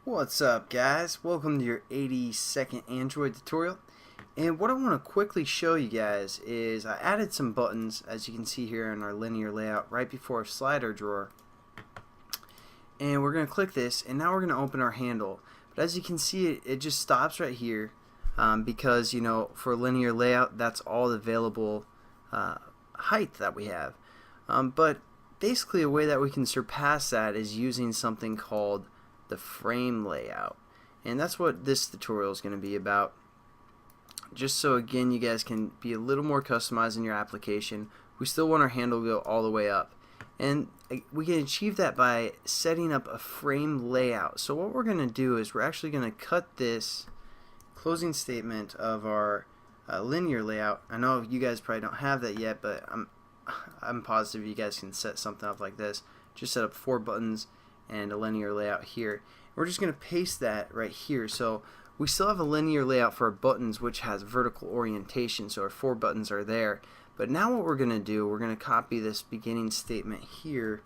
What's up, guys? Welcome to your 82nd Android tutorial. And what I want to quickly show you guys is I added some buttons, as you can see here in our linear layout, right before our slider drawer. And we're going to click this, and now we're going to open our handle. But as you can see, it just stops right here because, you know, for linear layout, that's all the available height that we have. But basically, a way that we can surpass that is using something called the frame layout, and that's what this tutorial is going to be about. Just so again you guys can be a little more customized in your application. We still want our handle to go all the way up, and we can achieve that by setting up a frame layout. So what we're going to do is we're actually going to cut this closing statement of our linear layout. I know you guys probably don't have that yet, but I'm positive you guys can set something up like this. Just set up 4 buttons and a linear layout here. We're just going to paste that right here. So we still have a linear layout for our buttons, which has vertical orientation, so our 4 buttons are there. But now what we're going to do, we're going to copy this beginning statement here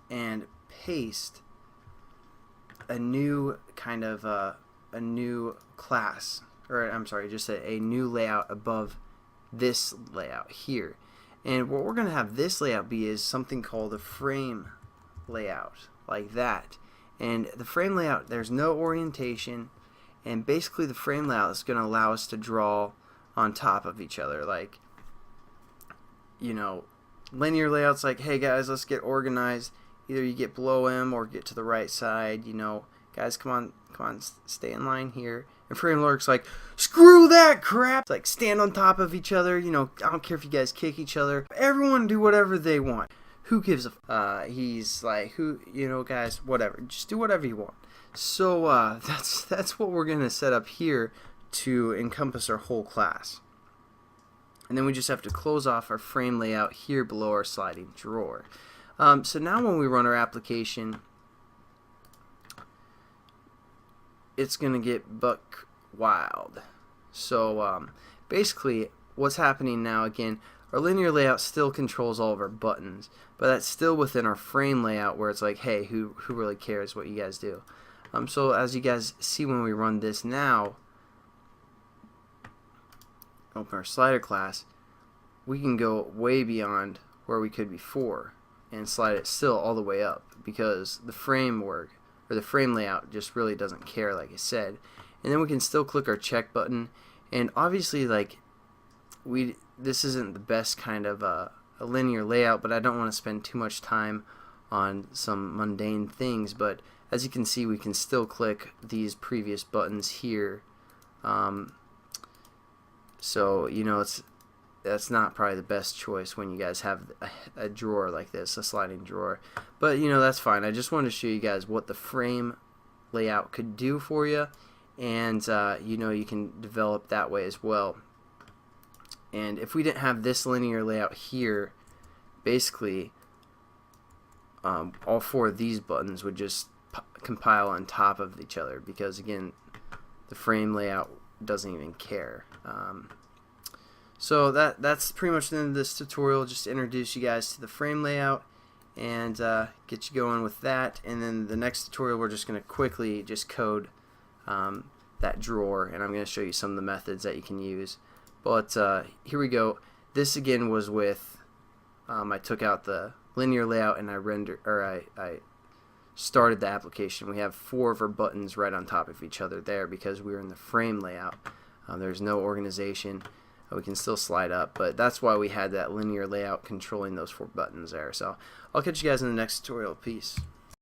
and paste a new kind of a new class, or I'm sorry, just a new layout above this layout here. And what we're going to have this layout be is something called a frame layout, like that. And the frame layout, there's no orientation, and basically the frame layout is going to allow us to draw on top of each other. Like, you know, linear layouts like, hey guys, let's get organized. Either you get below M or get to the right side. You know, guys, come on, stay in line here. And FrameLayout's like, screw that crap! It's like, stand on top of each other. You know, I don't care if you guys kick each other. Everyone do whatever they want. Who gives a he's like, who, you know, guys, whatever. Just do whatever you want. So that's what we're gonna set up here to encompass our whole class. And then we just have to close off our frame layout here below our sliding drawer. So now when we run our application, it's gonna get buck wild. So basically what's happening now, again, our linear layout still controls all of our buttons, but that's still within our frame layout where it's like, hey, who really cares what you guys do? So as you guys see when we run this now, open our slider class, we can go way beyond where we could before and slide it still all the way up, because the framework or the frame layout just really doesn't care, like I said. And then we can still click our check button, and obviously, like, this isn't the best kind of a linear layout, but I don't want to spend too much time on some mundane things. But as you can see, we can still click these previous buttons here. So, you know, that's not probably the best choice when you guys have a drawer like this, a sliding drawer. But, you know, that's fine. I just wanted to show you guys what the frame layout could do for you, and you know, you can develop that way as well. And if we didn't have this linear layout here, basically all 4 of these buttons would just compile on top of each other, because again, the frame layout doesn't even care. So that's pretty much the end of this tutorial. Just to introduce you guys to the frame layout and get you going with that. And then the next tutorial, we're just going to quickly just code that drawer, and I'm going to show you some of the methods that you can use. But here we go. This again was with I took out the linear layout and I started the application. We have 4 of our buttons right on top of each other there because we're in the frame layout. There's no organization. We can still slide up, but that's why we had that linear layout controlling those 4 buttons there. So I'll catch you guys in the next tutorial. Peace.